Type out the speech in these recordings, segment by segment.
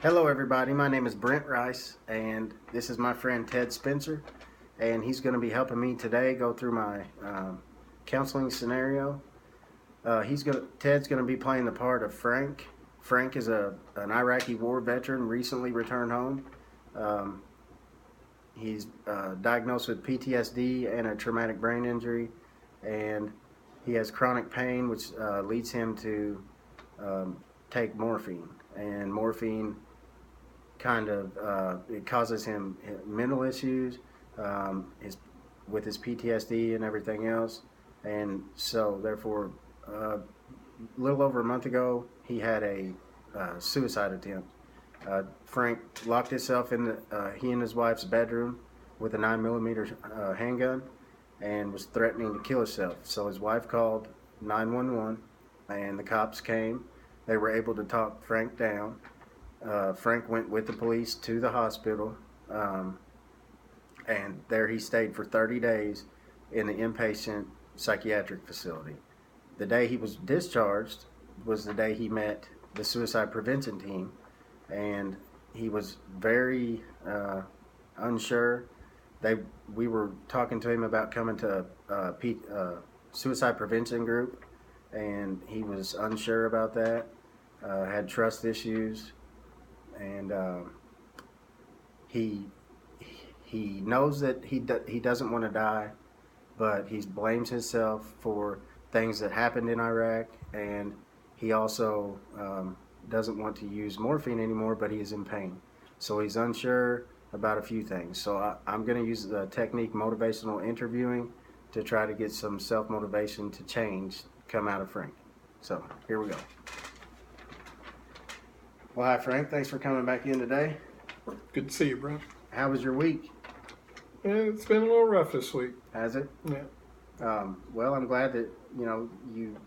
Hello, everybody. My name is Brent Rice, and this is my friend Ted Spencer, and he's going to be helping me today go through my counseling scenario. Ted's going to be playing the part of Frank. Frank is an Iraqi war veteran, recently returned home. He's diagnosed with PTSD and a traumatic brain injury, and he has chronic pain, which leads him to take morphine. And morphine it causes him mental issues with his PTSD and everything else. And so therefore, a little over a month ago, he had a suicide attempt. Frank locked himself in he and his wife's bedroom with a 9mm handgun and was threatening to kill himself. So his wife called 911 and the cops came. They were able to talk Frank down. Frank went with the police to the hospital, and there he stayed for 30 days in the inpatient psychiatric facility. The day he was discharged was the day he met the suicide prevention team, and he was very unsure. We were talking to him about coming to a suicide prevention group, and he was unsure about that, had trust issues. And he knows that he doesn't want to die, but he blames himself for things that happened in Iraq, and he also doesn't want to use morphine anymore, but he is in pain. So he's unsure about a few things. So I'm going to use the technique motivational interviewing to try to get some self-motivation to change come out of Frank. So here we go. Well, hi, Frank. Thanks for coming back in today. Good to see you, bro. How was your week? Yeah, it's been a little rough this week. Has it? Yeah. Well, I'm glad that you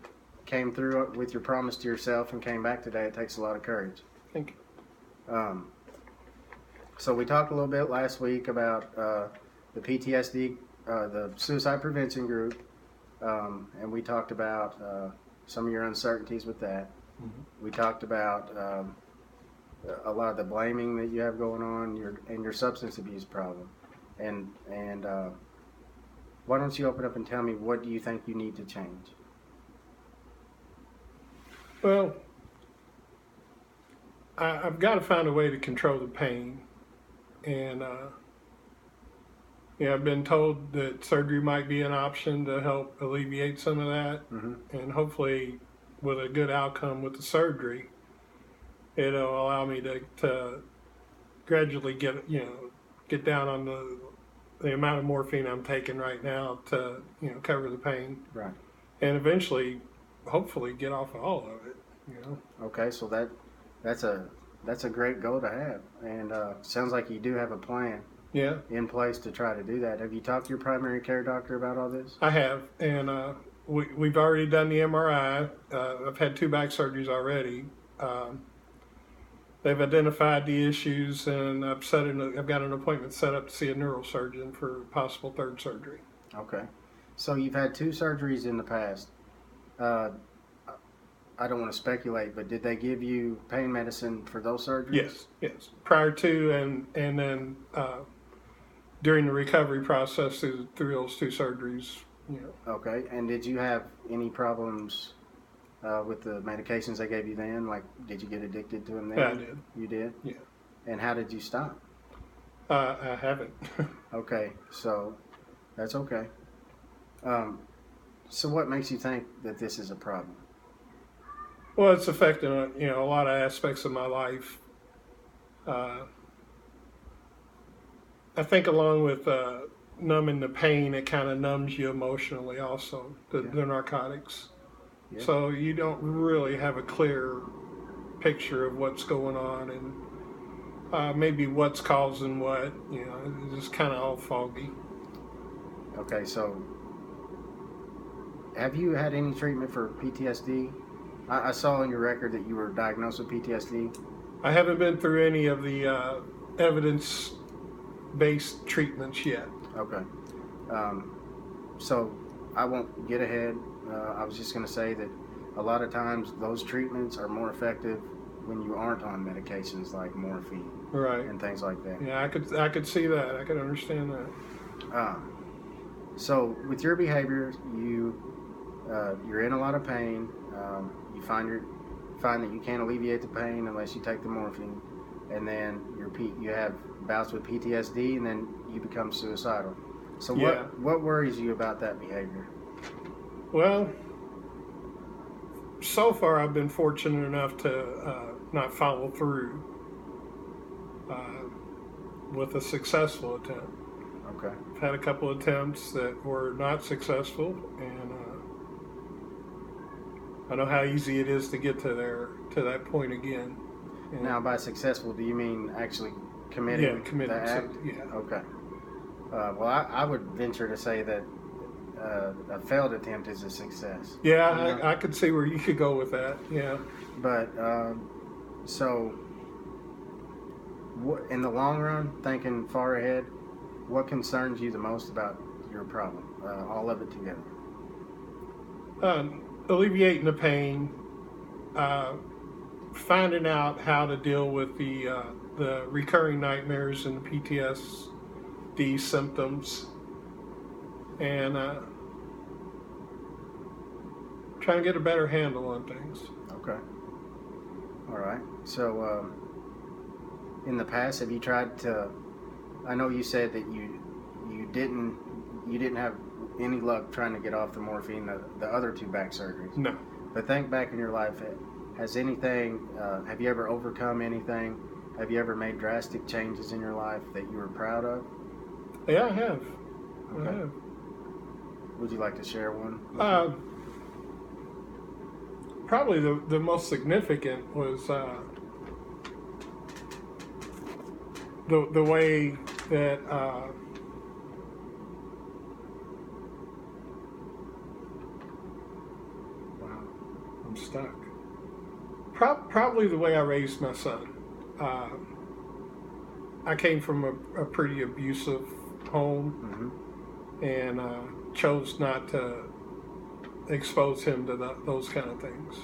came through with your promise to yourself and came back today. It takes a lot of courage. Thank you. So we talked a little bit last week about the PTSD, the suicide prevention group, and we talked about some of your uncertainties with that. Mm-hmm. We talked about a lot of the blaming that you have going on, your substance abuse problem, and why don't you open up and tell me, what do you think you need to change? Well, I've got to find a way to control the pain, and I've been told that surgery might be an option to help alleviate some of that, Mm-hmm. and hopefully, with a good outcome with the surgery, it'll allow me to gradually get down on the amount of morphine I'm taking right now to cover the pain, Right. and eventually, hopefully, get off of all of it. Okay, so that's a great goal to have, and sounds like you do have a plan in place to try to do that. Have you talked to your primary care doctor about all this? I have, and we've already done the MRI. I've had 2 back surgeries already. They've identified the issues, and I've got an appointment set up to see a neurosurgeon for possible 3rd surgery. Okay, so you've had 2 surgeries in the past. I don't want to speculate, but did they give you pain medicine for those surgeries? Yes. Prior to and then during the recovery process through those 2 surgeries. Okay, and did you have any problems with the medications they gave you then? Like, did you get addicted to them then? Yeah, I did. You did? Yeah. And how did you stop? I haven't. Okay, so that's okay. So what makes you think that this is a problem? Well, it's affecting a lot of aspects of my life. I think along with numbing the pain, it kind of numbs you emotionally also, the narcotics. Yeah. So you don't really have a clear picture of what's going on and maybe what's causing what. It's just kind of all foggy. Okay, so have you had any treatment for PTSD? I saw in your record that you were diagnosed with PTSD. I haven't been through any of the evidence-based treatments yet. Okay. So I won't get ahead. I was just going to say that a lot of times those treatments are more effective when you aren't on medications like morphine Right. and things like that. Yeah, I could see that. I could understand that. So with your behavior, you're in a lot of pain. You find that you can't alleviate the pain unless you take the morphine, and then you have bouts with PTSD, and then you become suicidal. So Yeah. what worries you about that behavior? Well, so far I've been fortunate enough to not follow through with a successful attempt. Okay. I've had a couple attempts that were not successful, and I know how easy it is to get to that point again. And Now, by successful, do you mean actually committing the act? Yeah. Okay. Well, I would venture to say that a failed attempt is a success. Yeah, You know? I could see where you could go with that. Yeah. But so, in the long run, thinking far ahead, what concerns you the most about your problem? All of it together. Alleviating the pain, finding out how to deal with the recurring nightmares and the PTSD symptoms, and trying to get a better handle on things. Okay. All right. So, in the past, have you tried to? I know you said that you didn't have any luck trying to get off the morphine, the other two back surgeries. No. But think back in your life, has anything? Have you ever overcome anything? Have you ever made drastic changes in your life that you were proud of? Yeah, I have. Okay. I have. Would you like to share one? Probably the most significant was the way that wow, I'm stuck. Probably the way I raised my son. I came from a pretty abusive home, and chose not to expose him to those kind of things.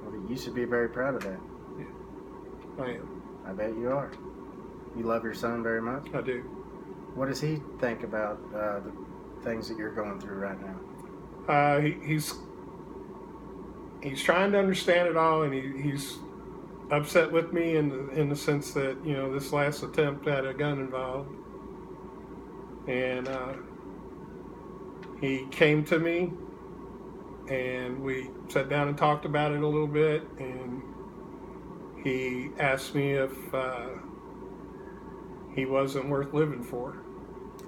Well, you should be very proud of that. Yeah, I am. I bet you are. You love your son very much? I do. What does he think about the things that you're going through right now? He's trying to understand it all, and he's upset with me in the sense that, you know, this last attempt had a gun involved, and he came to me, and we sat down and talked about it a little bit, and he asked me if he wasn't worth living for.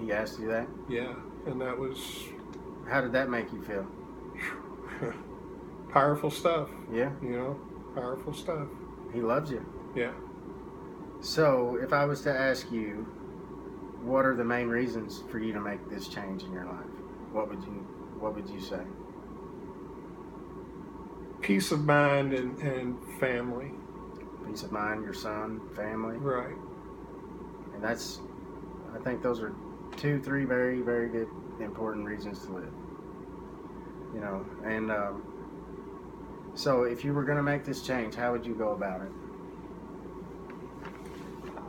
He asked you that? Yeah, and that was How did that make you feel? powerful stuff. Yeah? You know, powerful stuff. He loves you. Yeah. So, if I was to ask you, what are the main reasons for you to make this change in your life? What would you say? Peace of mind and family. Peace of mind, your son, family. Right. And I think those are 2-3 very, very good, important reasons to live. You know, and so if you were going to make this change, how would you go about it?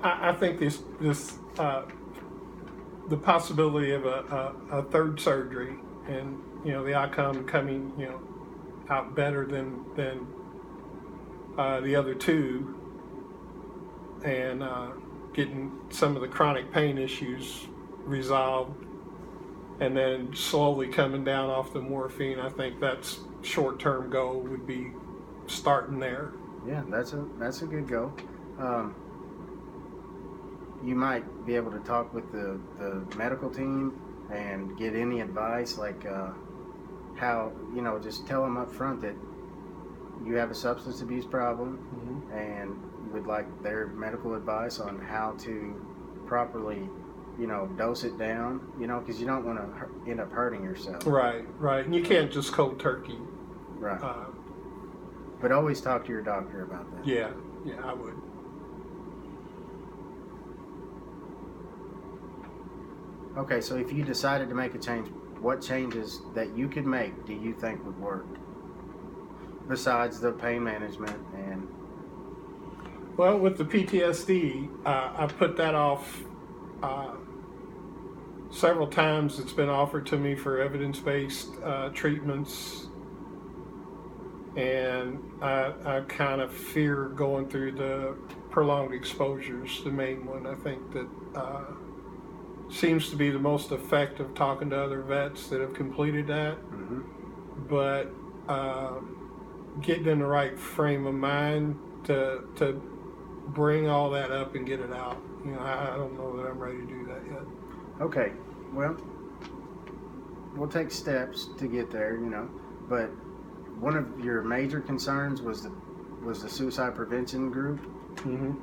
I think this the possibility of a third surgery, and, you know, the outcome coming, you know, out better than the other two, and getting some of the chronic pain issues resolved, and then slowly coming down off the morphine. I think that's short-term goal would be starting there. Yeah, that's a good goal. You might be able to talk with the medical team and get any advice, like how, you know, just tell them up front that you have a substance abuse problem, and you would like their medical advice on how to properly, you know, dose it down, you know, because you don't want to end up hurting yourself. Right. And you can't just cold turkey. Right. But always talk to your doctor about that. Yeah, I would. Okay, so if you decided to make a change, what changes that you could make do you think would work? Besides the pain management and... Well, with the PTSD, I put that off several times. It's been offered to me for evidence-based treatments, and I kind of fear going through the prolonged exposures. The main one, I think, that seems to be the most effective, talking to other vets that have completed that. Mm-hmm. But getting in the right frame of mind to bring all that up and get it out. I don't know that I'm ready to do that yet. Okay, well, we'll take steps to get there, but one of your major concerns was the suicide prevention group. Mm-hmm.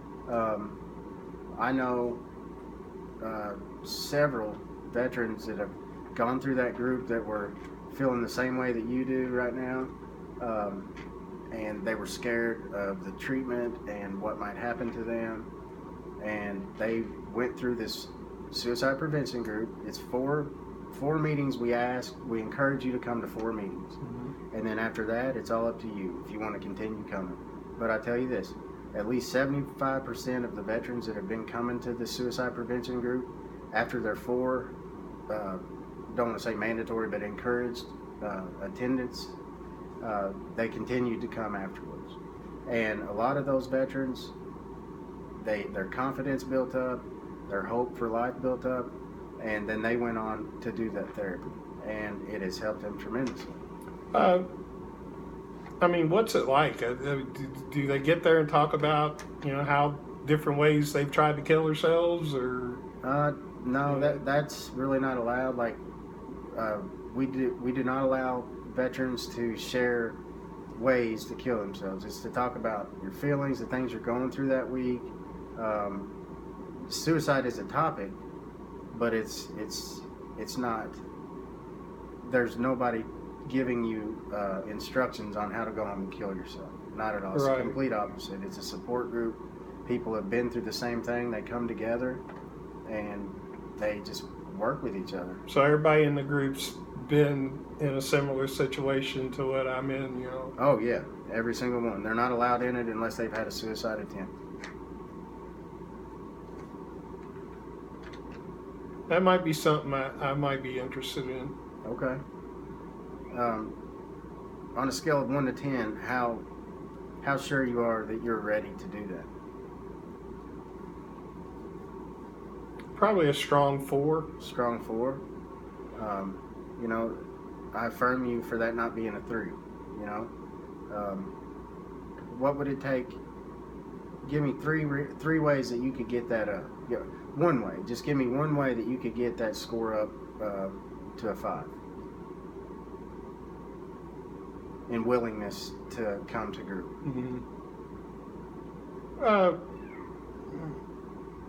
I know several veterans that have gone through that group that were feeling the same way that you do right now, and they were scared of the treatment and what might happen to them, and they went through this suicide prevention group. It's four meetings. We encourage you to come to 4 meetings. Mm-hmm. And then after that, it's all up to you if you want to continue coming. But I tell you this, at least 75% of the veterans that have been coming to the suicide prevention group, after their 4, don't want to say mandatory, but encouraged attendance, they continued to come afterwards. And a lot of those veterans, their confidence built up, their hope for life built up, and then they went on to do that therapy, and it has helped them tremendously. What's it like? Do they get there and talk about how different ways they've tried to kill themselves, or? No, that's really not allowed. Like we do not allow veterans to share ways to kill themselves. It's to talk about your feelings, the things you're going through that week. Suicide is a topic, but it's not. There's nobody giving you instructions on how to go home and kill yourself. Not at all. It's Right. the complete opposite. It's a support group. People have been through the same thing. They come together and they just work with each other. So everybody in the group's been in a similar situation to what I'm in, Oh yeah, every single one. They're not allowed in it unless they've had a suicide attempt. That might be something I might be interested in. Okay. On a scale of 1 to 10, how sure you are that you're ready to do that? Probably a strong 4. Strong 4. I affirm you for that not being a 3. What would it take? Give me three ways that you could get that up. Yeah, one way. Just give me one way that you could get that score up to a 5. In willingness to come to group. Mm-hmm.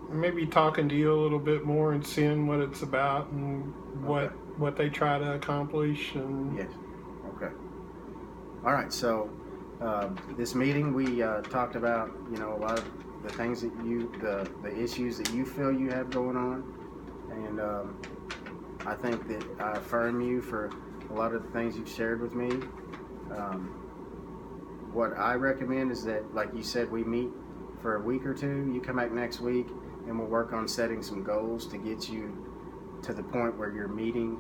Maybe talking to you a little bit more and seeing what it's about and what they try to accomplish. And yes. Okay. All right. So this meeting we talked about a lot of the things that the issues that you feel you have going on, and I think that I affirm you for a lot of the things you've shared with me. What I recommend is that, like you said, we meet for a week or 2. You come back next week and we'll work on setting some goals to get you to the point where you're meeting.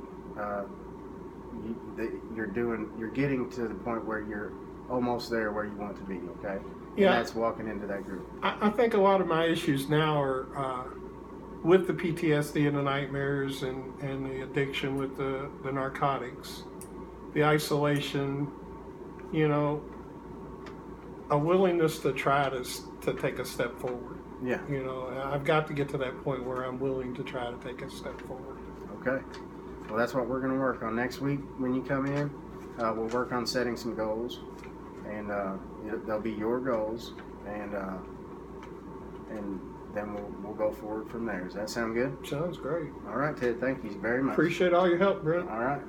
You're getting to the point where you're almost there where you want to be. Okay. Yeah. And that's walking into that group. I think a lot of my issues now are with the PTSD and the nightmares and the addiction with the narcotics, the isolation. A willingness to try to take a step forward. Yeah. I've got to get to that point where I'm willing to try to take a step forward. Okay. Well, that's what we're going to work on next week. When you come in, we'll work on setting some goals, and they'll be your goals, and then we'll go forward from there. Does that sound good? Sounds great. All right, Ted. Thank you very much. Appreciate all your help, Brent. All right.